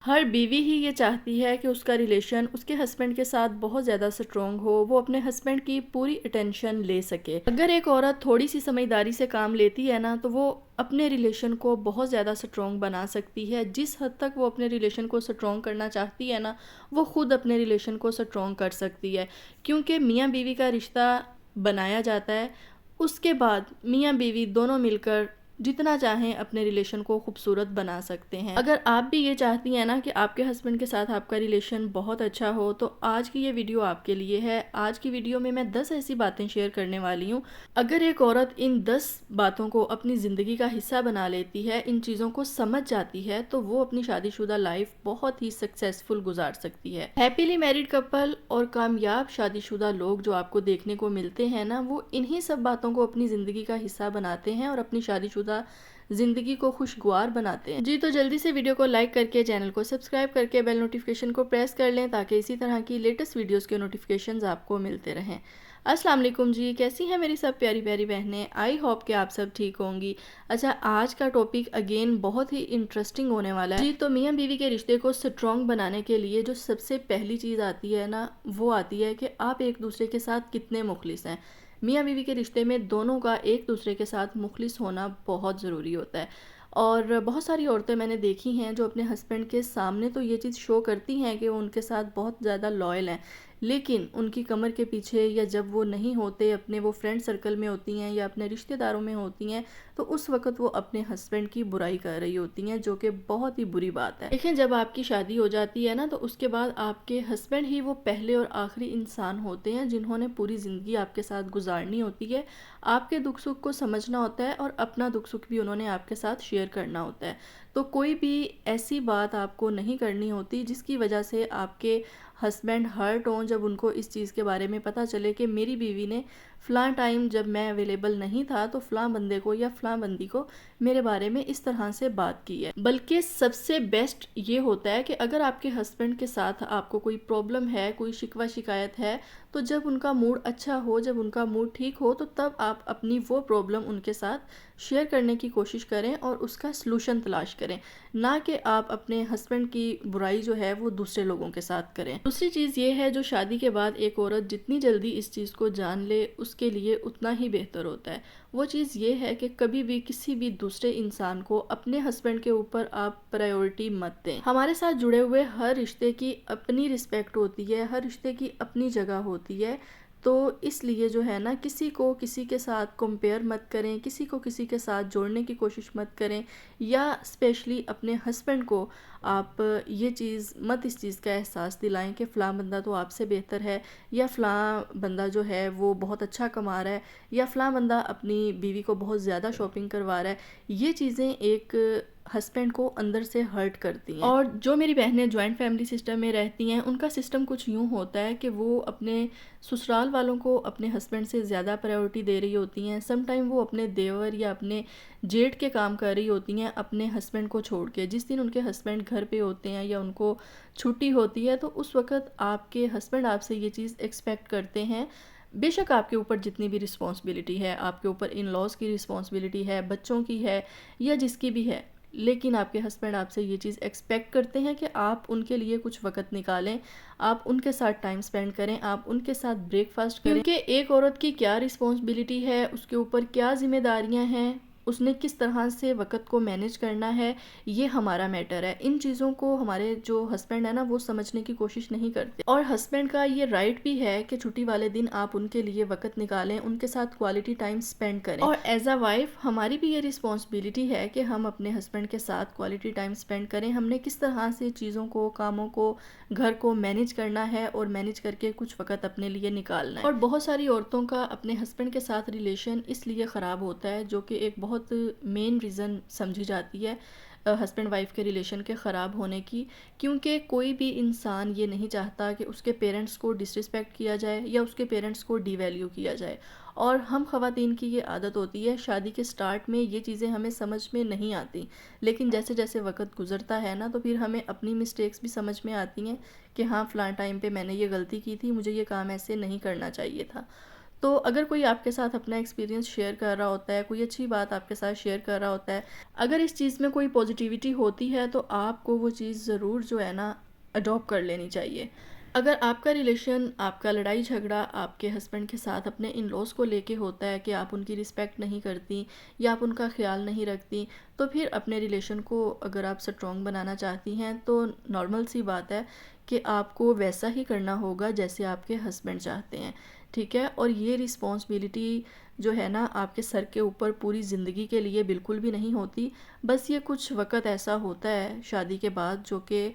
ہر بیوی ہی یہ چاہتی ہے کہ اس کا ریلیشن اس کے ہسبینڈ کے ساتھ بہت زیادہ سٹرونگ ہو، وہ اپنے ہسبینڈ کی پوری اٹینشن لے سکے۔ اگر ایک عورت تھوڑی سی سمجھداری سے کام لیتی ہے نا تو وہ اپنے ریلیشن کو بہت زیادہ سٹرونگ بنا سکتی ہے۔ جس حد تک وہ اپنے ریلیشن کو سٹرونگ کرنا چاہتی ہے نا، وہ خود اپنے ریلیشن کو سٹرونگ کر سکتی ہے، کیونکہ میاں بیوی کا رشتہ بنایا جاتا ہے، اس کے بعد میاں بیوی دونوں مل کر جتنا چاہیں اپنے ریلیشن کو خوبصورت بنا سکتے ہیں۔ اگر آپ بھی یہ چاہتی ہیں نا کہ آپ کے ہسبینڈ کے ساتھ آپ کا ریلیشن بہت اچھا ہو تو آج کی یہ ویڈیو آپ کے لیے ہے۔ آج کی ویڈیو میں 10 ایسی باتیں شیئر کرنے والی ہوں۔ اگر ایک عورت ان 10 باتوں کو اپنی زندگی کا حصہ بنا لیتی ہے، ان چیزوں کو سمجھ جاتی ہے، تو وہ اپنی شادی شدہ لائف بہت ہی سکسیسفل گزار سکتی ہے۔ ہیپیلی میریڈ کپل اور کامیاب شادی شدہ لوگ جو آپ کو دیکھنے کو ملتے ہیں نا، وہ انہی سب باتوں کو اپنی زندگی کا حصہ بناتے ہیں اور اپنی شادی شدہ زندگی کو خوشگوار بناتے ہیں۔ جی تو جلدی سے ویڈیو کو لائک کر کے چینل کو سبسکرائب کر کے بیل نوٹیفیکیشن کو پریس کر لیں تاکہ اسی طرح کی لیٹسٹ ویڈیوز کے نوٹیفیکیشنز آپ کو ملتے رہیں۔ السلام علیکم جی، کیسی ہیں میری سب پیاری پیاری بہنیں؟ آئی ہوپ کہ آپ سب ٹھیک ہوں گی۔ اچھا، آج کا ٹاپک اگین بہت ہی انٹرسٹنگ ہونے والا ہے۔ جی تو میاں بیوی کے رشتے کو سٹرونگ بنانے کے لیے جو سب سے پہلی چیز آتی ہے نا، وہ آتی ہے کہ آپ ایک دوسرے کے ساتھ کتنے مخلص ہیں۔ میاں بیوی کے رشتے میں دونوں کا ایک دوسرے کے ساتھ مخلص ہونا بہت ضروری ہوتا ہے۔ اور بہت ساری عورتیں میں نے دیکھی ہیں جو اپنے ہسبینڈ کے سامنے تو یہ چیز شو کرتی ہیں کہ وہ ان کے ساتھ بہت زیادہ لائل ہیں، لیکن ان کی کمر کے پیچھے یا جب وہ نہیں ہوتے، اپنے وہ فرینڈ سرکل میں ہوتی ہیں یا اپنے رشتہ داروں میں ہوتی ہیں، تو اس وقت وہ اپنے ہسبینڈ کی برائی کر رہی ہوتی ہیں، جو کہ بہت ہی بری بات ہے۔ دیکھیں، جب آپ کی شادی ہو جاتی ہے نا تو اس کے بعد آپ کے ہسبینڈ ہی وہ پہلے اور آخری انسان ہوتے ہیں جنہوں نے پوری زندگی آپ کے ساتھ گزارنی ہوتی ہے، آپ کے دکھ سکھ کو سمجھنا ہوتا ہے اور اپنا دکھ سکھ بھی انہوں نے آپ کے ساتھ شیئر کرنا ہوتا ہے۔ تو کوئی بھی ایسی بات آپ کو نہیں کرنی ہوتی جس کی وجہ سے آپ کے ہسبینڈ ہرٹ ہوں جب ان کو اس چیز کے بارے میں پتہ چلے کہ میری بیوی نے فلاں ٹائم جب میں اویلیبل نہیں تھا تو فلاں بندے کو یا فلاں بندی کو میرے بارے میں اس طرح سے بات کی ہے۔ بلکہ سب سے بیسٹ یہ ہوتا ہے کہ اگر آپ کے ہسبینڈ کے ساتھ آپ کو کوئی پرابلم ہے، کوئی شکوہ شکایت ہے، تو جب ان کا موڈ اچھا ہو، جب ان کا موڈ ٹھیک ہو، تو تب آپ اپنی وہ پرابلم ان کے ساتھ شیئر کرنے کی کوشش کریں اور اس کا سلوشن تلاش کریں، نہ کہ آپ اپنے ہسبینڈ کی برائی جو ہے وہ دوسرے لوگوں کے ساتھ کریں۔ دوسری چیز یہ ہے جو شادی کے بعد ایک عورت جتنی جلدی اس چیز کو جان لے اس کے لیے اتنا ہی بہتر ہوتا ہے۔ وہ چیز یہ ہے کہ کبھی بھی کسی بھی دوسرے انسان کو اپنے ہسبینڈ کے اوپر آپ پرائیورٹی مت دیں۔ ہمارے ساتھ جڑے ہوئے ہر رشتے کی اپنی رسپیکٹ ہوتی ہے، ہر رشتے کی اپنی جگہ ہوتی ہے، تو اس لیے جو ہے نا، کسی کو کسی کے ساتھ کمپیئر مت کریں، کسی کو کسی کے ساتھ جوڑنے کی کوشش مت کریں، یا اسپیشلی اپنے ہسبینڈ کو آپ یہ چیز مت اس چیز کا احساس دلائیں کہ فلاں بندہ تو آپ سے بہتر ہے، یا فلاں بندہ جو ہے وہ بہت اچھا کما رہا ہے، یا فلاں بندہ اپنی بیوی کو بہت زیادہ شاپنگ کروا رہا ہے۔ یہ چیزیں ایک ہسبینڈ کو اندر سے ہرٹ کرتی ہیں۔ اور جو میری بہنیں جوائنٹ فیملی سسٹم میں رہتی ہیں، ان کا سسٹم کچھ یوں ہوتا ہے کہ وہ اپنے سسرال والوں کو اپنے ہسبینڈ سے زیادہ پرائیورٹی دے رہی ہوتی ہیں۔ سم ٹائم وہ اپنے دیور یا اپنے جیٹ کے کام کر رہی ہوتی ہیں اپنے ہسبینڈ کو چھوڑ کے۔ جس دن ان کے ہسبینڈ گھر پہ ہوتے ہیں یا ان کو چھٹی ہوتی ہے، تو اس وقت آپ کے ہسبینڈ آپ سے یہ چیز ایکسپیکٹ کرتے ہیں۔ بے شک آپ کے اوپر جتنی بھی رسپانسبلٹی ہے، آپ کے اوپر ان لاز کی رسپانسبلٹی ہے، بچوں کی ہے یا جس کی بھی ہے، لیکن آپ کے ہسبینڈ آپ سے یہ چیز ایکسپیکٹ کرتے ہیں کہ آپ ان کے لیے کچھ وقت نکالیں، آپ ان کے ساتھ ٹائم سپینڈ کریں، آپ ان کے ساتھ بریک فاسٹ کریں۔ کیونکہ ایک عورت کی کیا رسپانسبلٹی ہے، اس کے اوپر کیا ذمہ داریاں ہیں، اس نے کس طرح سے وقت کو مینیج کرنا ہے، یہ ہمارا میٹر ہے۔ ان چیزوں کو ہمارے جو ہسبینڈ ہے نا، وہ سمجھنے کی کوشش نہیں کرتے، اور ہسبینڈ کا یہ رائٹ بھی ہے کہ چھٹی والے دن آپ ان کے لیے وقت نکالیں، ان کے ساتھ کوالٹی ٹائم سپینڈ کریں۔ اور ایز اے وائف ہماری بھی یہ رسپانسبلٹی ہے کہ ہم اپنے ہسبینڈ کے ساتھ کوالٹی ٹائم سپینڈ کریں۔ ہم نے کس طرح سے چیزوں کو، کاموں کو، گھر کو مینیج کرنا ہے اور مینیج کر کے کچھ وقت اپنے لیے نکالنا ہے۔ اور بہت ساری عورتوں کا اپنے ہسبینڈ کے ساتھ ریلیشن اس لیے خراب ہوتا ہے، جو کہ ایک بہت مین ریزن سمجھی جاتی ہے ہسبینڈ وائف کے ریلیشن کے خراب ہونے کی، کیونکہ کوئی بھی انسان یہ نہیں چاہتا کہ اس کے پیرنٹس کو ڈس رسپیکٹ کیا جائے یا اس کے پیرنٹس کو ڈی ویلیو کیا جائے۔ اور ہم خواتین کی یہ عادت ہوتی ہے، شادی کے سٹارٹ میں یہ چیزیں ہمیں سمجھ میں نہیں آتی، لیکن جیسے جیسے وقت گزرتا ہے نا، تو پھر ہمیں اپنی مسٹیکس بھی سمجھ میں آتی ہیں کہ ہاں فلاں ٹائم پہ میں نے یہ غلطی کی تھی، مجھے یہ کام ایسے نہیں کرنا چاہیے تھا۔ تو اگر کوئی آپ کے ساتھ اپنا ایکسپیرینس شیئر کر رہا ہوتا ہے، کوئی اچھی بات آپ کے ساتھ شیئر کر رہا ہوتا ہے، اگر اس چیز میں کوئی پازیٹیوٹی ہوتی ہے تو آپ کو وہ چیز ضرور جو ہے نا اڈاپٹ کر لینی چاہیے۔ اگر آپ کا ریلیشن، آپ کا لڑائی جھگڑا آپ کے ہسبینڈ کے ساتھ اپنے ان لوز کو لے کے ہوتا ہے کہ آپ ان کی رسپیکٹ نہیں کرتی یا آپ ان کا خیال نہیں رکھتی، تو پھر اپنے ریلیشن کو اگر آپ سٹرونگ بنانا چاہتی ہیں تو نارمل سی بات ہے کہ آپ کو ویسا ہی کرنا ہوگا جیسے آپ کے ہسبینڈ چاہتے ہیں، ٹھیک ہے؟ اور یہ رسپانسبلٹی جو ہے نا آپ کے سر کے اوپر پوری زندگی کے لیے بالکل بھی نہیں ہوتی، بس یہ کچھ وقت ایسا ہوتا ہے شادی کے بعد جو کہ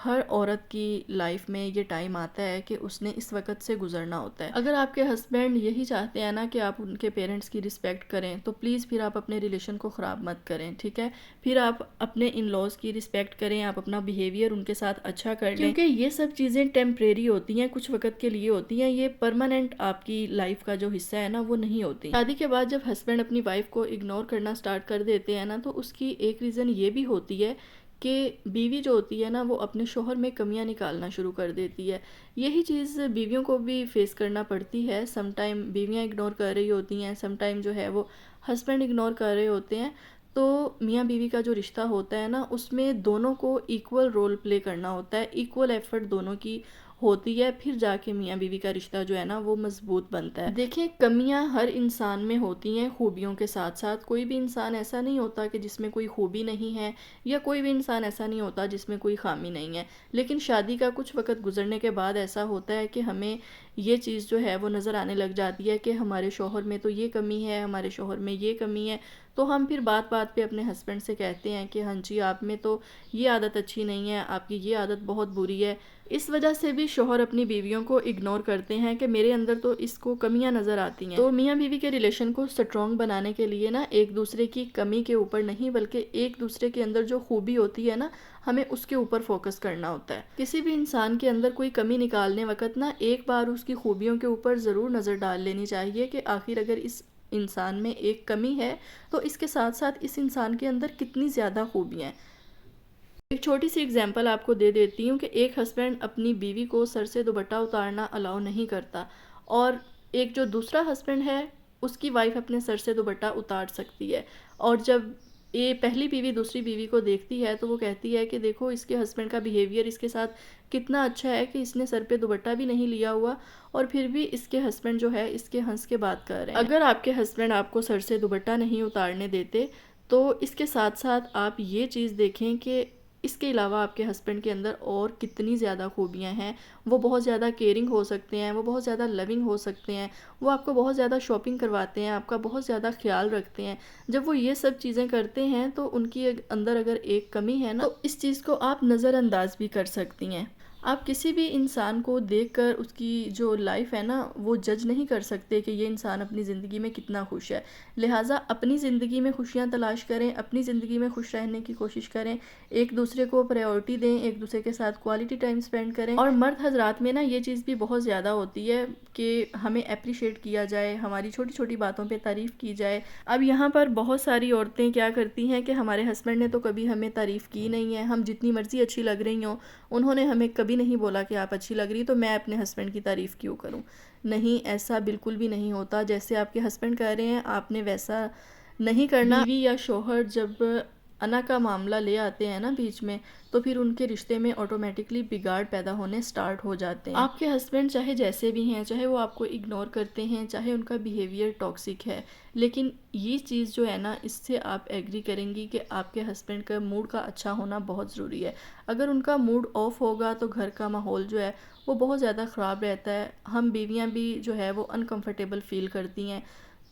ہر عورت کی لائف میں یہ ٹائم آتا ہے کہ اس نے اس وقت سے گزرنا ہوتا ہے۔ اگر آپ کے ہسبینڈ یہی چاہتے ہیں نا کہ آپ ان کے پیرنٹس کی رسپیکٹ کریں تو پلیز پھر آپ اپنے ریلیشن کو خراب مت کریں، ٹھیک ہے؟ پھر آپ اپنے ان لاز کی رسپیکٹ کریں، آپ اپنا بیہیویئر ان کے ساتھ اچھا کر لیں، کیونکہ یہ سب چیزیں ٹیمپریری ہوتی ہیں، کچھ وقت کے لیے ہوتی ہیں، یہ پرماننٹ آپ کی لائف کا جو حصہ ہے نا وہ نہیں ہوتی۔ شادی کے بعد جب ہسبینڈ اپنی وائف کو اگنور کرنا سٹارٹ کر دیتے ہیں نا تو اس کی ایک ریزن یہ بھی ہوتی ہے کہ بیوی جو ہوتی ہے نا وہ اپنے شوہر میں کمیاں نکالنا شروع کر دیتی ہے۔ یہی چیز بیویوں کو بھی فیس کرنا پڑتی ہے، سم ٹائم بیویاں اگنور کر رہی ہوتی ہیں، سم ٹائم جو ہے وہ ہسبینڈ اگنور کر رہے ہوتے ہیں، تو میاں بیوی کا جو رشتہ ہوتا ہے نا اس میں دونوں کو ایکول رول پلے کرنا ہوتا ہے، ایکول ایفرٹ دونوں کی ہوتی ہے، پھر جا کے میاں بیوی کا رشتہ جو ہے نا وہ مضبوط بنتا ہے۔ دیکھیں کمیاں ہر انسان میں ہوتی ہیں خوبیوں کے ساتھ ساتھ، کوئی بھی انسان ایسا نہیں ہوتا کہ جس میں کوئی خوبی نہیں ہے، یا کوئی بھی انسان ایسا نہیں ہوتا جس میں کوئی خامی نہیں ہے، لیکن شادی کا کچھ وقت گزرنے کے بعد ایسا ہوتا ہے کہ ہمیں یہ چیز جو ہے وہ نظر آنے لگ جاتی ہے کہ ہمارے شوہر میں تو یہ کمی ہے، ہمارے شوہر میں یہ کمی ہے، تو ہم پھر بات بات پہ اپنے ہسبینڈ سے کہتے ہیں کہ ہاں جی آپ میں تو یہ عادت اچھی نہیں ہے، آپ کی یہ عادت بہت بری ہے۔ اس وجہ سے بھی شوہر اپنی بیویوں کو اگنور کرتے ہیں کہ میرے اندر تو اس کو کمیاں نظر آتی ہیں۔ تو میاں بیوی کے ریلیشن کو سٹرونگ بنانے کے لیے نا ایک دوسرے کی کمی کے اوپر نہیں بلکہ ایک دوسرے کے اندر جو خوبی ہوتی ہے نا ہمیں اس کے اوپر فوکس کرنا ہوتا ہے۔ کسی بھی انسان کے اندر کوئی کمی نکالنے وقت نا ایک بار اس کی خوبیوں کے اوپر ضرور نظر ڈال لینی چاہیے کہ آخر اگر اس انسان میں ایک کمی ہے تو اس کے ساتھ ساتھ اس انسان کے اندر کتنی زیادہ خوبیاں ہیں۔ ایک چھوٹی سی اگزامپل آپ کو دے دیتی ہوں کہ ایک ہسبینڈ اپنی بیوی کو سر سے دوپٹہ اتارنا الاؤ نہیں کرتا، اور ایک جو دوسرا ہسبینڈ ہے اس کی وائف اپنے سر سے دوپٹہ اتار سکتی ہے، اور جب یہ پہلی بیوی دوسری بیوی کو دیکھتی ہے تو وہ کہتی ہے کہ دیکھو اس کے ہسبینڈ کا بیہیویئر اس کے ساتھ کتنا اچھا ہے کہ اس نے سر پہ دوپٹہ بھی نہیں لیا ہوا اور پھر بھی اس کے ہسبینڈ جو ہے اس کے ہنس کے بات کر رہے ہیں۔ اگر آپ کے ہسبینڈ آپ کو سر سے دوپٹہ نہیں اتارنے دیتے تو اس کے ساتھ ساتھ آپ یہ چیز دیکھیں کہ اس کے علاوہ آپ کے ہسبینڈ کے اندر اور کتنی زیادہ خوبیاں ہیں۔ وہ بہت زیادہ کیئرنگ ہو سکتے ہیں، وہ بہت زیادہ لوننگ ہو سکتے ہیں، وہ آپ کو بہت زیادہ شاپنگ کرواتے ہیں، آپ کا بہت زیادہ خیال رکھتے ہیں۔ جب وہ یہ سب چیزیں کرتے ہیں تو ان کی اندر اگر ایک کمی ہے نا تو اس چیز کو آپ نظر انداز بھی کر سکتی ہیں۔ آپ کسی بھی انسان کو دیکھ کر اس کی جو لائف ہے نا وہ جج نہیں کر سکتے کہ یہ انسان اپنی زندگی میں کتنا خوش ہے، لہٰذا اپنی زندگی میں خوشیاں تلاش کریں، اپنی زندگی میں خوش رہنے کی کوشش کریں، ایک دوسرے کو پرائیورٹی دیں، ایک دوسرے کے ساتھ کوالٹی ٹائم سپینڈ کریں۔ اور مرد حضرات میں نا یہ چیز بھی بہت زیادہ ہوتی ہے کہ ہمیں اپریشیٹ کیا جائے، ہماری چھوٹی چھوٹی باتوں پہ تعریف کی جائے۔ اب یہاں پر بہت ساری عورتیں کیا کرتی ہیں کہ ہمارے ہسبینڈ نے تو کبھی ہمیں تعریف کی نہیں ہے، ہم جتنی مرضی اچھی لگ رہی ہوں انہوں نے ہمیں کبھی نہیں بولا کہ آپ اچھی لگ رہی تو میں اپنے ہسبینڈ کی تعریف کیوں کروں۔ نہیں، ایسا بالکل بھی نہیں ہوتا، جیسے آپ کے ہسبینڈ کہہ رہے ہیں آپ نے ویسا نہیں کرنا۔ بیوی یا شوہر جب انا کا معاملہ لے آتے ہیں نا بیچ میں تو پھر ان کے رشتے میں آٹومیٹکلی بگاڑ پیدا ہونے سٹارٹ ہو جاتے ہیں۔ آپ کے ہسبینڈ چاہے جیسے بھی ہیں، چاہے وہ آپ کو اگنور کرتے ہیں، چاہے ان کا بیہیویئر ٹاکسک ہے، لیکن یہ چیز جو ہے نا اس سے آپ ایگری کریں گی کہ آپ کے ہسبینڈ کا موڈ کا اچھا ہونا بہت ضروری ہے۔ اگر ان کا موڈ آف ہوگا تو گھر کا ماحول جو ہے وہ بہت زیادہ خراب رہتا ہے، ہم بیویاں بھی جو ہے وہ انکمفرٹیبل فیل کرتی ہیں۔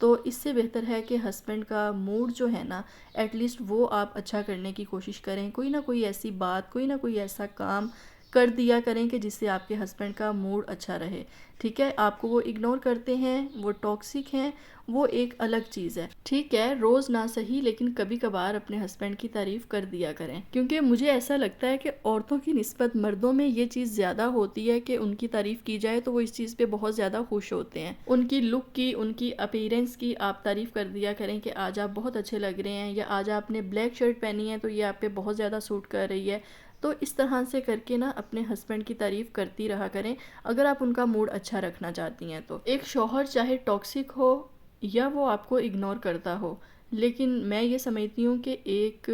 تو اس سے بہتر ہے کہ ہسبینڈ کا موڈ جو ہے نا ایٹ لیسٹ وہ آپ اچھا کرنے کی کوشش کریں، کوئی نہ کوئی ایسی بات، کوئی نہ کوئی ایسا کام کر دیا کریں کہ جس سے آپ کے ہسبینڈ کا موڈ اچھا رہے، ٹھیک ہے؟ آپ کو وہ اگنور کرتے ہیں، وہ ٹاکسک ہیں، وہ ایک الگ چیز ہے، ٹھیک ہے؟ روز نہ صحیح لیکن کبھی کبھار اپنے ہسبینڈ کی تعریف کر دیا کریں، کیونکہ مجھے ایسا لگتا ہے کہ عورتوں کی نسبت مردوں میں یہ چیز زیادہ ہوتی ہے کہ ان کی تعریف کی جائے تو وہ اس چیز پہ بہت زیادہ خوش ہوتے ہیں۔ ان کی لک کی، ان کی اپیرنس کی آپ تعریف کر دیا کریں کہ آج آپ بہت اچھے لگ رہے ہیں، یا آج آپ نے بلیک شرٹ پہنی ہے تو یہ آپ پہ بہت زیادہ سوٹ کر رہی ہے، تو اس طرح سے کر کے نا اپنے ہسبینڈ کی تعریف کرتی رہا کریں اگر آپ ان کا موڈ اچھا رکھنا چاہتی ہیں تو۔ ایک شوہر چاہے ٹاکسک ہو یا وہ آپ کو اگنور کرتا ہو، لیکن میں یہ سمجھتی ہوں کہ ایک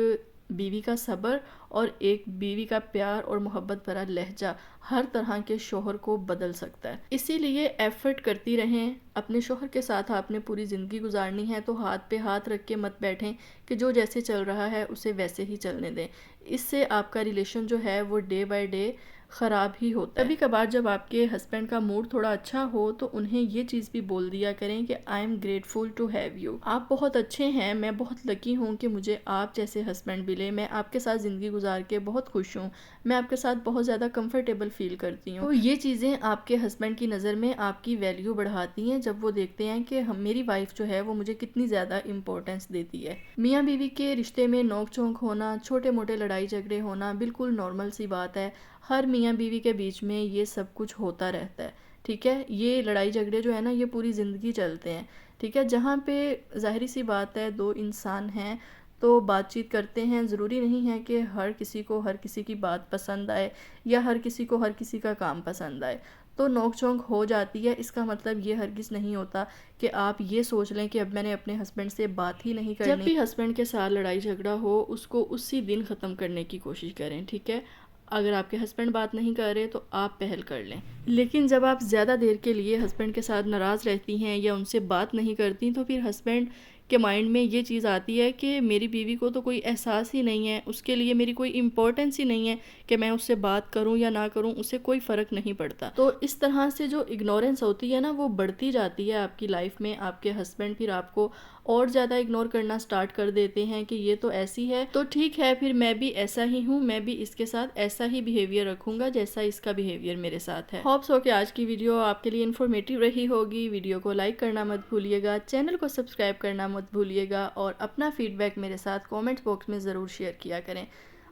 بیوی کا صبر اور ایک بیوی کا پیار اور محبت بھرا لہجہ ہر طرح کے شوہر کو بدل سکتا ہے۔ اسی لیے ایفرٹ کرتی رہیں، اپنے شوہر کے ساتھ آپ نے پوری زندگی گزارنی ہے تو ہاتھ پہ ہاتھ رکھ کے مت بیٹھیں کہ جو جیسے چل رہا ہے اسے ویسے ہی چلنے دیں۔ اس سے آپ کا ریلیشن جو ہے وہ ڈے بائی ڈے خراب ہی ہوتا ہے۔ کبھی کبھار جب آپ کے ہسبینڈ کا موڈ تھوڑا اچھا ہو تو انہیں یہ چیز بھی بول دیا کریں کہ I am grateful to have you, آپ بہت اچھے ہیں، میں بہت لکی ہوں کہ مجھے آپ جیسے ہسبینڈ ملے، میں آپ کے ساتھ زندگی گزار کے بہت خوش ہوں، میں آپ کے ساتھ بہت زیادہ کمفرٹیبل فیل کرتی ہوں۔ تو یہ چیزیں آپ کے ہسبینڈ کی نظر میں آپ کی ویلیو بڑھاتی ہیں جب وہ دیکھتے ہیں کہ میری وائف جو ہے وہ مجھے کتنی زیادہ امپورٹنس دیتی ہے۔ میاں بیوی کے رشتے میں نوک جھونک ہونا، چھوٹے موٹے لڑائی جھگڑے ہونا بالکل نارمل سی بات ہے، ہر میاں بیوی کے بیچ میں یہ سب کچھ ہوتا رہتا ہے، ٹھیک ہے۔ یہ لڑائی جھگڑے جو ہے نا یہ پوری زندگی چلتے ہیں، ٹھیک ہے۔ جہاں پہ ظاہری سی بات ہے دو انسان ہیں تو بات چیت کرتے ہیں، ضروری نہیں ہے کہ ہر کسی کو ہر کسی کی بات پسند آئے یا ہر کسی کو ہر کسی کا کام پسند آئے، تو نوک جھونک ہو جاتی ہے۔ اس کا مطلب یہ ہرگز نہیں ہوتا کہ آپ یہ سوچ لیں کہ اب میں نے اپنے ہسبینڈ سے بات ہی نہیں کرنی۔ جب بھی ہسبینڈ کے ساتھ لڑائی جھگڑا ہو اس کو اسی دن ختم کرنے کی کوشش کریں، ٹھیک ہے۔ اگر آپ کے ہسبینڈ بات نہیں کر رہے تو آپ پہل کر لیں، لیکن جب آپ زیادہ دیر کے لیے ہسبینڈ کے ساتھ ناراض رہتی ہیں یا ان سے بات نہیں کرتی تو پھر ہسبینڈ کے مائنڈ میں یہ چیز آتی ہے کہ میری بیوی کو تو کوئی احساس ہی نہیں ہے، اس کے لیے میری کوئی امپورٹنس ہی نہیں ہے کہ میں اس سے بات کروں یا نہ کروں، اسے کوئی فرق نہیں پڑتا۔ تو اس طرح سے جو اگنورنس ہوتی ہے نا وہ بڑھتی جاتی ہے آپ کی لائف میں۔ آپ کے ہسبینڈ پھر آپ کو اور زیادہ اگنور کرنا سٹارٹ کر دیتے ہیں کہ یہ تو ایسی ہے تو ٹھیک ہے، پھر میں بھی ایسا ہی ہوں، میں بھی اس کے ساتھ ایسا ہی بیہیویئر رکھوں گا جیسا اس کا بیہیویئر میرے ساتھ ہے۔ ہوپس ہو کہ آج کی ویڈیو آپ کے لیے انفارمیٹیو رہی ہوگی۔ ویڈیو کو لائک کرنا مت بھولیے گا، چینل کو سبسکرائب کرنا مت بھولیے گا اور اپنا فیڈ بیک میرے ساتھ کامنٹ باکس میں ضرور شیئر کیا کریں۔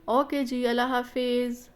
اوکے جی، اللہ حافظ۔